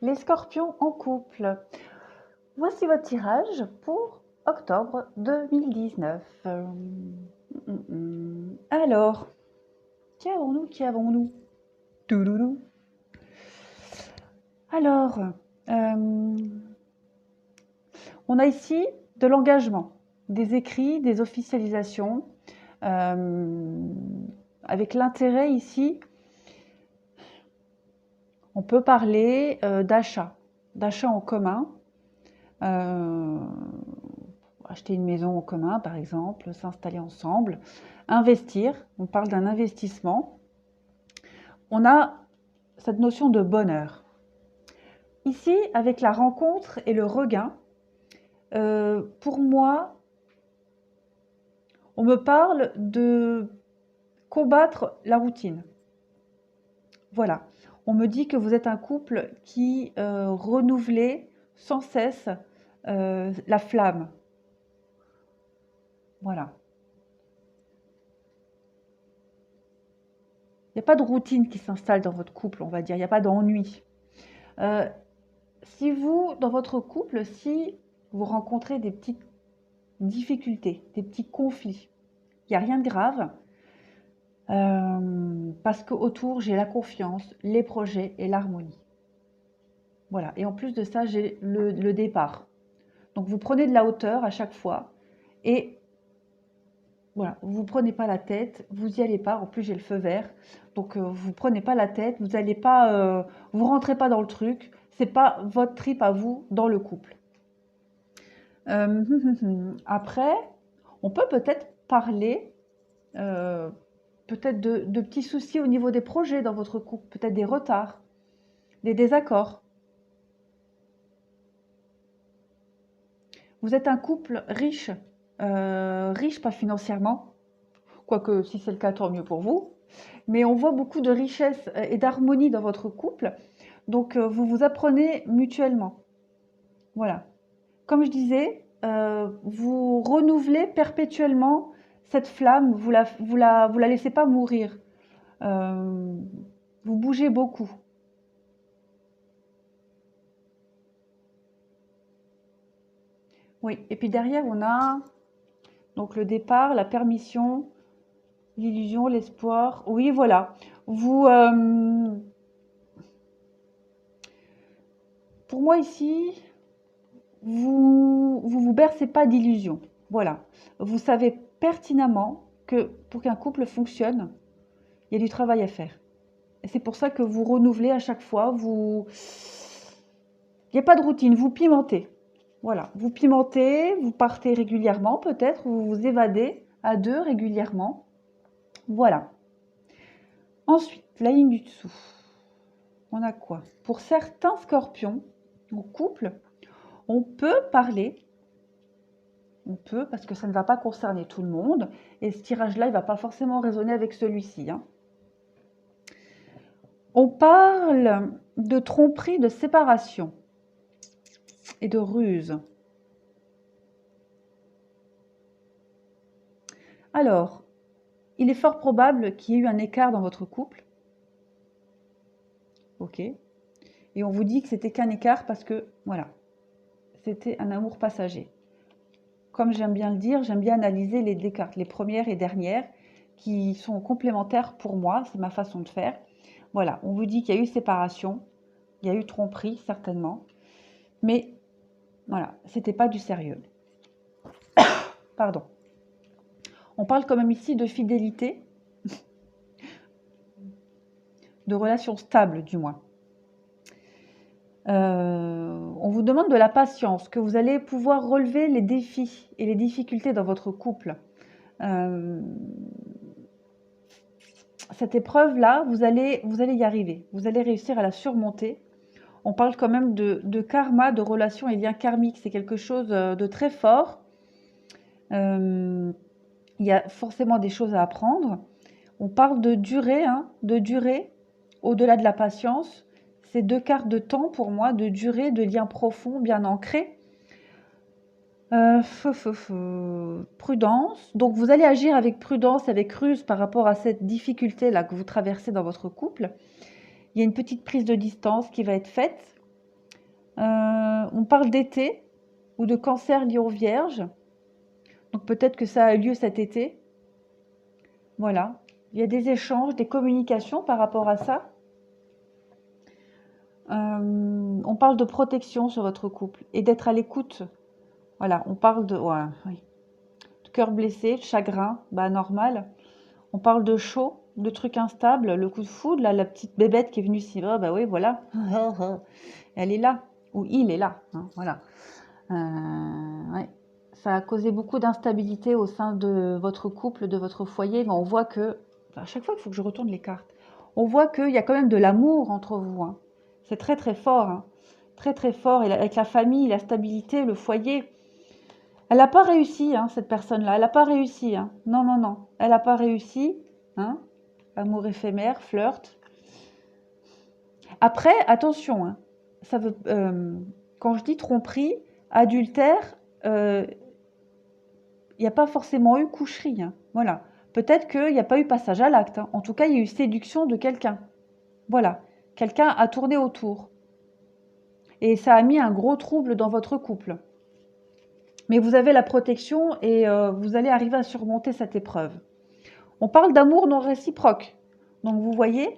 Les scorpions en couple. Voici votre tirage pour octobre 2019. Alors, qui avons-nous? Qui avons-nous? Touloulou. Alors, on a ici de l'engagement, des écrits, des officialisations, avec l'intérêt ici, on peut parler d'achat en commun, acheter une maison en commun par exemple, s'installer ensemble, investir, on parle d'un investissement. On a cette notion de bonheur. Ici, avec la rencontre et le regain, pour moi, on me parle de combattre la routine. Voilà, on me dit que vous êtes un couple qui renouvelait sans cesse la flamme. Voilà. Il n'y a pas de routine qui s'installe dans votre couple, on va dire. Il n'y a pas d'ennui. Si vous, dans votre couple, si vous rencontrez des petites difficultés, des petits conflits, il n'y a rien de grave. Parce qu'autour, j'ai la confiance, les projets et l'harmonie. Voilà. Et en plus de ça, j'ai le départ. Donc, vous prenez de la hauteur à chaque fois. Et voilà, vous ne prenez pas la tête, vous n'y allez pas. En plus, j'ai le feu vert. Donc, vous ne prenez pas la tête, vous n'allez pas, vous rentrez pas dans le truc. C'est pas votre trip à vous dans le couple. Après, on peut peut-être parler peut-être de petits soucis au niveau des projets dans votre couple, peut-être des retards, des désaccords. Vous êtes un couple riche, riche pas financièrement, quoique si c'est le cas, tant mieux pour vous, mais on voit beaucoup de richesse et d'harmonie dans votre couple, donc vous vous apprenez mutuellement. Voilà. Comme je disais, vous renouvelez perpétuellement cette flamme, vous la laissez pas mourir. Vous bougez beaucoup. Oui, et puis derrière, on a donc le départ, la permission, l'illusion, l'espoir. Oui, voilà. Vous, pour moi ici, vous bercez pas d'illusions. Voilà. Vous savez pertinemment que pour qu'un couple fonctionne, il y a du travail à faire. Et c'est pour ça que vous renouvelez à chaque fois. Il n'y a pas de routine, vous pimentez. Voilà, vous pimentez, vous partez régulièrement peut-être, vous vous évadez à deux régulièrement. Voilà. Ensuite, la ligne du dessous. On a quoi? Pour certains scorpions, en couple, on peut parler. On peut, parce que ça ne va pas concerner tout le monde. Et ce tirage-là, il ne va pas forcément résonner avec celui-ci. On parle de tromperie, de séparation et de ruse. Alors, il est fort probable qu'il y ait eu un écart dans votre couple. Ok. Et on vous dit que c'était qu'un écart parce que, voilà, c'était un amour passager. Comme j'aime bien le dire, j'aime bien analyser les deux cartes, les premières et dernières, qui sont complémentaires pour moi, c'est ma façon de faire. Voilà, on vous dit qu'il y a eu séparation, il y a eu tromperie, certainement, mais voilà, c'était pas du sérieux. Pardon. On parle quand même ici de fidélité, de relations stables du moins. On vous demande de la patience, que vous allez pouvoir relever les défis et les difficultés dans votre couple. Cette épreuve-là, vous allez y arriver. Vous allez réussir à la surmonter. On parle quand même de karma, de relations et liens karmiques. C'est quelque chose de très fort. Il y a forcément des choses à apprendre. On parle de durée, au-delà de la patience. C'est deux cartes de temps pour moi, de durée, de liens profonds, bien ancrés. Prudence. Donc vous allez agir avec prudence, avec ruse par rapport à cette difficulté-là que vous traversez dans votre couple. Il y a une petite prise de distance qui va être faite. On parle d'été ou de cancer lié aux vierges. Donc peut-être que ça a eu lieu cet été. Voilà. Il y a des échanges, des communications par rapport à ça. On parle de protection sur votre couple et d'être à l'écoute. Voilà, on parle de, ouais, oui, de cœur blessé, de chagrin, bah normal. On parle de chaud, de trucs instables, le coup de foudre, là, la petite bébête qui est venue ici, oh, bah oui, voilà, elle est là, ou il est là, hein, voilà. Ouais. Ça a causé beaucoup d'instabilité au sein de votre couple, de votre foyer, mais on voit que, à chaque fois il faut que je retourne les cartes, on voit qu'il y a quand même de l'amour entre vous, hein. C'est très très fort, hein. Très très fort, et avec la famille, la stabilité, le foyer. Elle n'a pas réussi, hein, cette personne-là, elle n'a pas réussi, hein. Non, non, non, elle n'a pas réussi, hein. Amour éphémère, flirt. Après, attention, hein, ça veut, quand je dis tromperie, adultère, il n'y a pas forcément eu coucherie, hein. Voilà. Peut-être qu'il n'y a pas eu passage à l'acte, hein. En tout cas, il y a eu séduction de quelqu'un. Voilà. Quelqu'un a tourné autour. Et ça a mis un gros trouble dans votre couple. Mais vous avez la protection et vous allez arriver à surmonter cette épreuve. On parle d'amour non réciproque. Donc vous voyez,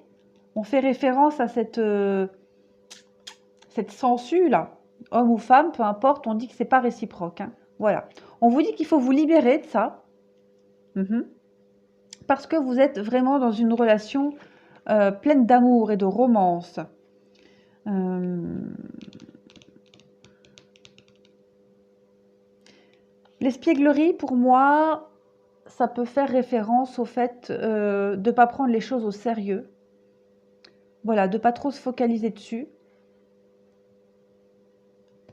on fait référence à cette sangsue là, homme ou femme, peu importe, on dit que c'est pas réciproque, hein. Voilà. On vous dit qu'il faut vous libérer de ça. Parce que vous êtes vraiment dans une relation pleine d'amour et de romance. L'espièglerie, pour moi, ça peut faire référence au fait de ne pas prendre les choses au sérieux. Voilà, de ne pas trop se focaliser dessus.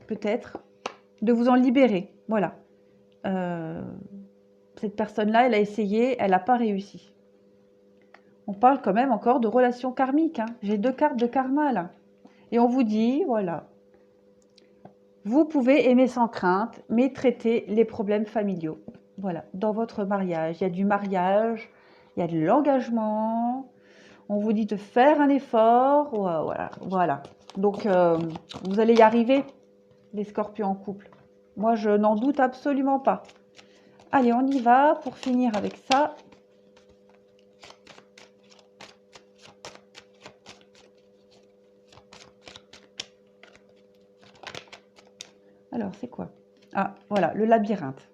Peut-être. De vous en libérer. Voilà. Cette personne-là, elle a essayé, elle n'a pas réussi. On parle quand même encore de relations karmiques, hein. J'ai 2 cartes de karma là. Et on vous dit, voilà, vous pouvez aimer sans crainte, mais traiter les problèmes familiaux. Voilà, dans votre mariage, il y a du mariage, il y a de l'engagement. On vous dit de faire un effort. Voilà, voilà. Donc, vous allez y arriver, les scorpions en couple. Moi, je n'en doute absolument pas. Allez, on y va pour finir avec ça. Alors, c'est quoi? Ah, voilà, le labyrinthe.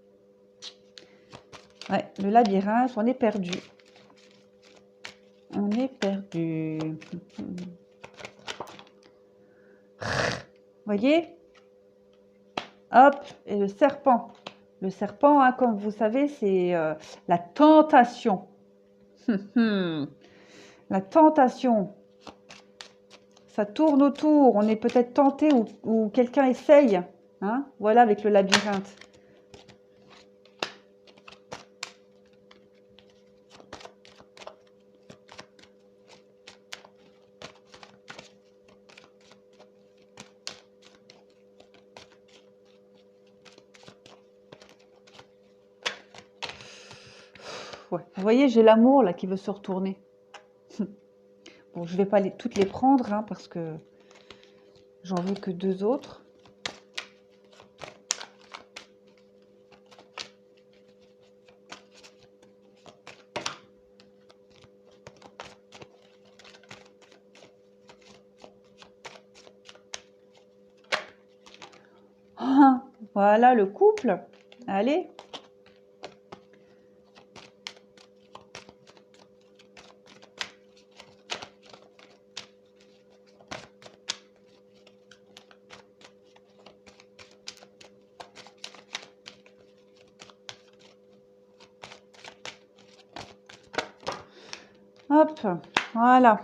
Ouais, le labyrinthe, on est perdu. On est perdu. Voyez? Hop, et le serpent. Le serpent, hein, comme vous savez, c'est la tentation. La tentation. Ça tourne autour. On est peut-être tenté ou quelqu'un essaye. Hein, voilà, avec le labyrinthe. Ouais. Vous voyez, j'ai l'amour là qui veut se retourner. Bon, je ne vais pas toutes les prendre, hein, parce que j'en veux que 2 autres. Ah, voilà le couple. Allez. Hop, voilà.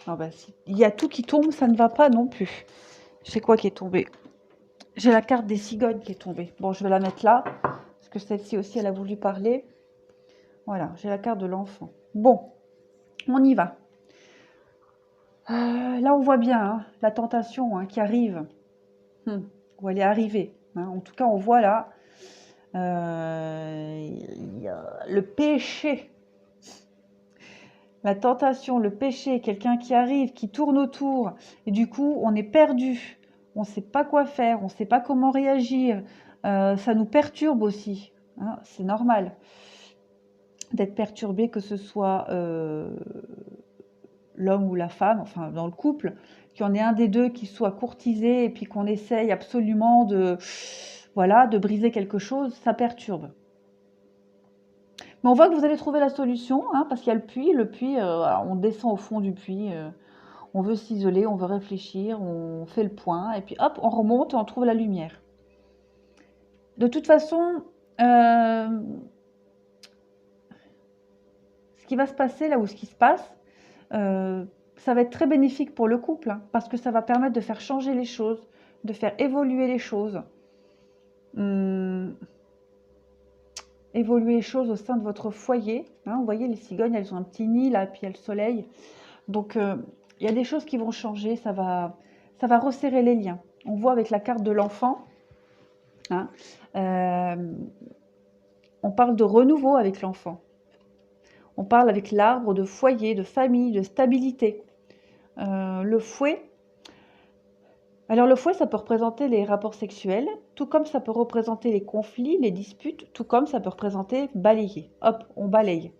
Ah bah, si il y a tout qui tombe, ça ne va pas non plus. C'est quoi qui est tombé? J'ai la carte des cigognes qui est tombée. Bon, je vais la mettre là, parce que celle-ci aussi, elle a voulu parler. Voilà, j'ai la carte de l'enfant. Bon, on y va. Là, on voit bien, hein, la tentation, hein, qui arrive. Ou elle est arrivée, hein. En tout cas, on voit là il y a le péché. La tentation, le péché, quelqu'un qui arrive, qui tourne autour, et du coup, on est perdu. on ne sait pas quoi faire, on ne sait pas comment réagir. Ça nous perturbe aussi, hein, c'est normal d'être perturbé, que ce soit l'homme ou la femme, enfin dans le couple, qu'il y en ait un des deux qui soit courtisé et puis qu'on essaye absolument de, voilà, de briser quelque chose, ça perturbe. Mais on voit que vous allez trouver la solution, hein, parce qu'il y a le puits, on descend au fond du puits, on veut s'isoler, on veut réfléchir, on fait le point, et puis hop, on remonte et on trouve la lumière. De toute façon, ce qui va se passer là, ou ce qui se passe, ça va être très bénéfique pour le couple, hein, parce que ça va permettre de faire changer les choses, de faire évoluer les choses. Évoluer les choses au sein de votre foyer, hein. Vous voyez, les cigognes, elles ont un petit nid là, et puis il y a le soleil. Donc, il y a des choses qui vont changer, ça va resserrer les liens. On voit avec la carte de l'enfant, hein, on parle de renouveau avec l'enfant. On parle avec l'arbre de foyer, de famille, de stabilité. Le fouet, alors le fouet, ça peut représenter les rapports sexuels, tout comme ça peut représenter les conflits, les disputes, tout comme ça peut représenter balayer. Hop, on balaye.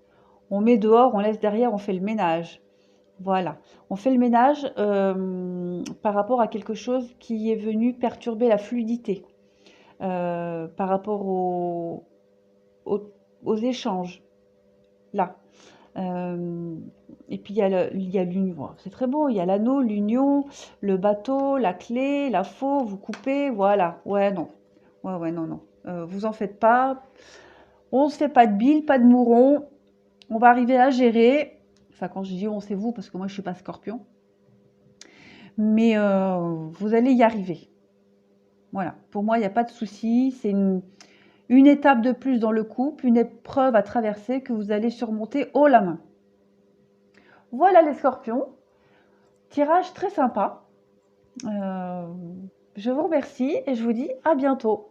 On met dehors, on laisse derrière, on fait le ménage. Voilà, on fait le ménage par rapport à quelque chose qui est venu perturber la fluidité, par rapport aux échanges, là. Et puis il y a l'union, c'est très beau, il y a l'anneau, l'union, le bateau, la clé, la faux, vous coupez, voilà. Ouais, non. Ouais, non, non. Vous en faites pas. On se fait pas de bile, pas de mouron. On va arriver à gérer. Enfin, quand je dis on, c'est vous, parce que moi, je suis pas scorpion. Mais vous allez y arriver. Voilà. Pour moi, il n'y a pas de souci. C'est une étape de plus dans le couple, une épreuve à traverser que vous allez surmonter haut la main. Voilà les scorpions. Tirage très sympa. Je vous remercie et je vous dis à bientôt.